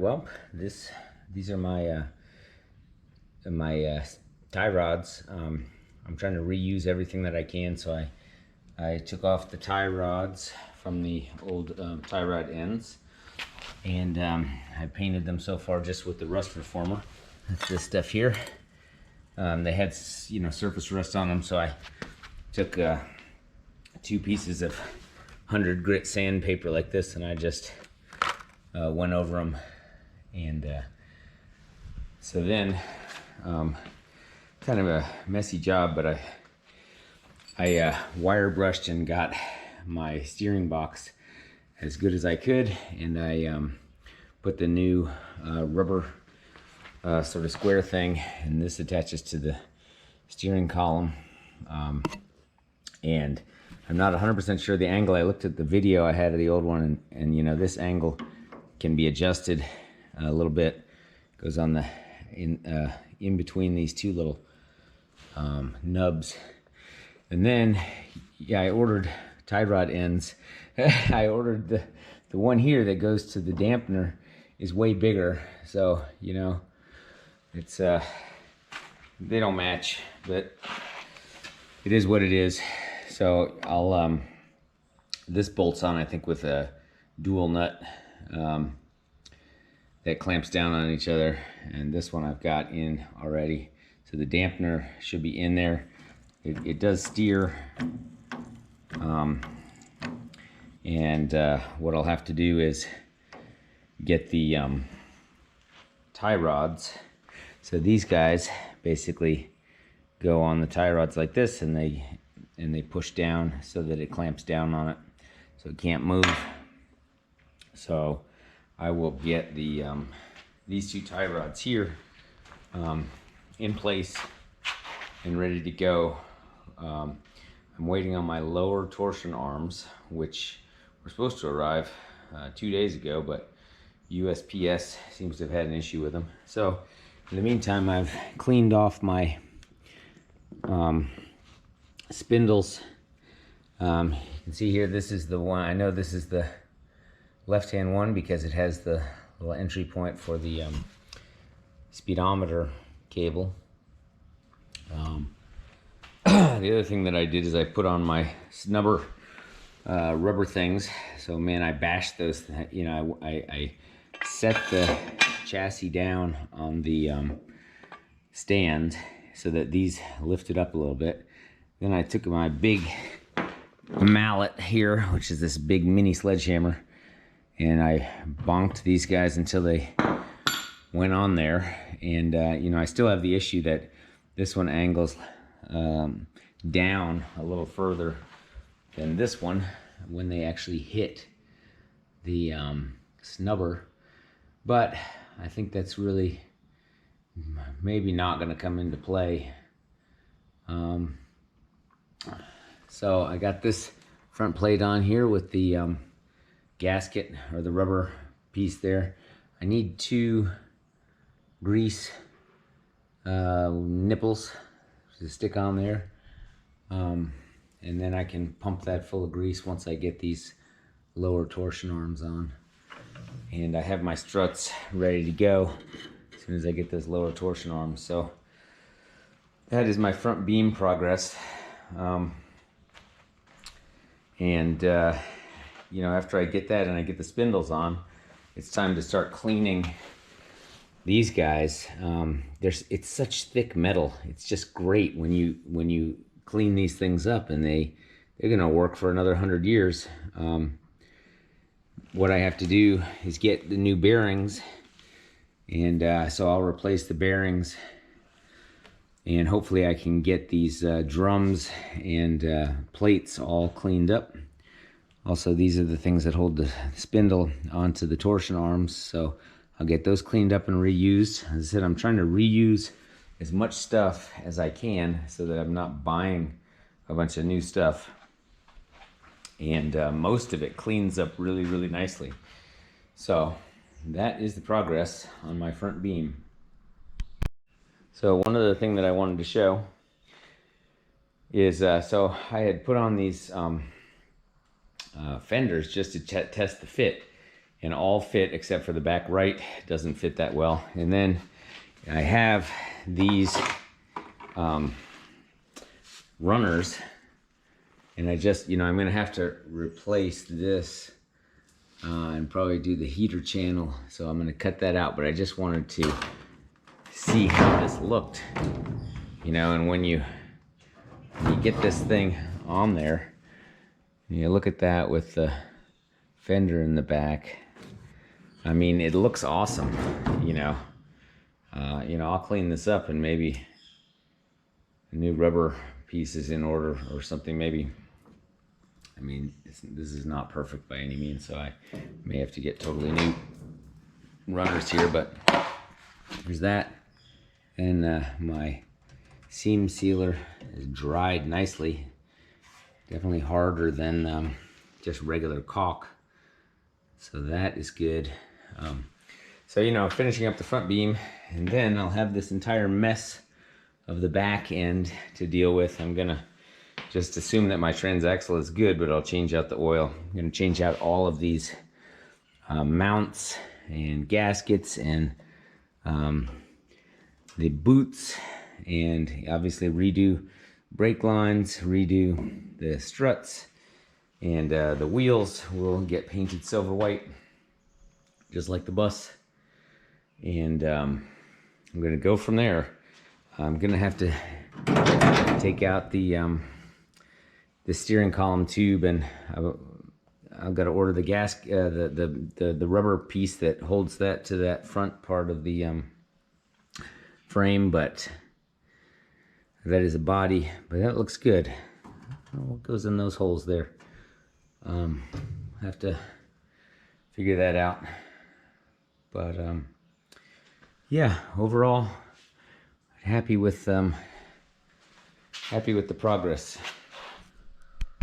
well, these are my tie rods. I'm trying to reuse everything that I can, so I took off the tie rods from the old tie rod ends, and I painted them so far just with the rust reformer. That's this stuff here. They had, surface rust on them, so I took 2 pieces of 100 grit sandpaper like this, and I just went over them. And so then, kind of a messy job, but I wire brushed and got my steering box as good as I could, and I put the new rubber sort of square thing, and this attaches to the steering column. And I'm not 100% sure the angle. I looked at the video I had of the old one, and this angle can be adjusted a little bit. It goes on the in between these 2 little nubs. And then, I ordered tie rod ends. I ordered the one here that goes to the dampener is way bigger, so it's they don't match, but it is what it is. So I'll this bolts on, I think, with a dual nut that clamps down on each other, and this one I've got in already, so the dampener should be in there. It does steer, and what I'll have to do is get the tie rods. So these guys basically go on the tie rods like this, and they push down so that it clamps down on it, so it can't move. So I will get the these 2 tie rods here in place and ready to go. I'm waiting on my lower torsion arms, which were supposed to arrive 2 days ago, but USPS seems to have had an issue with them. So in the meantime, I've cleaned off my spindles. You can see here, this is the one. I know this is the left-hand one because it has the little entry point for the speedometer cable. The other thing that I did is I put on my snubber rubber things. So man, I bashed those. I set the chassis down on the stand so that these lifted up a little bit. Then I took my big mallet here, which is this big mini sledgehammer, and I bonked these guys until they went on there. And I still have the issue that this one angles down a little further than this one when they actually hit the snubber, but I think that's really maybe not going to come into play. So I got this front plate on here with the gasket, or the rubber piece there. I need 2 grease nipples to stick on there, and then I can pump that full of grease once I get these lower torsion arms on. And I have my struts ready to go as soon as I get those lower torsion arms. So that is my front beam progress. After I get that and I get the spindles on, it's time to start cleaning these guys. It's such thick metal. It's just great when you clean these things up, and they're gonna work for another 100 years. What I have to do is get the new bearings, and so I'll replace the bearings, and hopefully I can get these drums and plates all cleaned up. Also, these are the things that hold the spindle onto the torsion arms, so I'll get those cleaned up and reused. As I said, I'm trying to reuse as much stuff as I can so that I'm not buying a bunch of new stuff. And most of it cleans up really, really nicely. So that is the progress on my front beam. So one other thing that I wanted to show is, so I had put on these fenders just to test the fit. and all fit except for the back right. It doesn't fit that well. And then I have these runners, and I just, you know, I'm gonna have to replace this and probably do the heater channel, so I'm gonna cut that out. But I just wanted to see how this looked, you know. And when you get this thing on there, you look at that with the fender in the back, I mean, it looks awesome, you know. I'll clean this up and maybe a new rubber piece is in order or something, maybe. I mean, this is not perfect by any means, so I may have to get totally new runners here, but there's that. And my seam sealer is dried nicely. Definitely harder than just regular caulk, so that is good. So, you know, finishing up the front beam, and then I'll have this entire mess of the back end to deal with. I'm gonna just assume that my transaxle is good, but I'll change out the oil. I'm gonna change out all of these mounts and gaskets and the boots, and obviously redo brake lines, redo the struts, and the wheels will get painted silver white, just like the bus. And I'm gonna go from there. I'm gonna have to take out the steering column tube, and I've got to order the the rubber piece that holds that to that front part of the frame. But that is a body, but that looks good. I don't know what goes in those holes there. I have to figure that out. But yeah, overall, happy with the progress.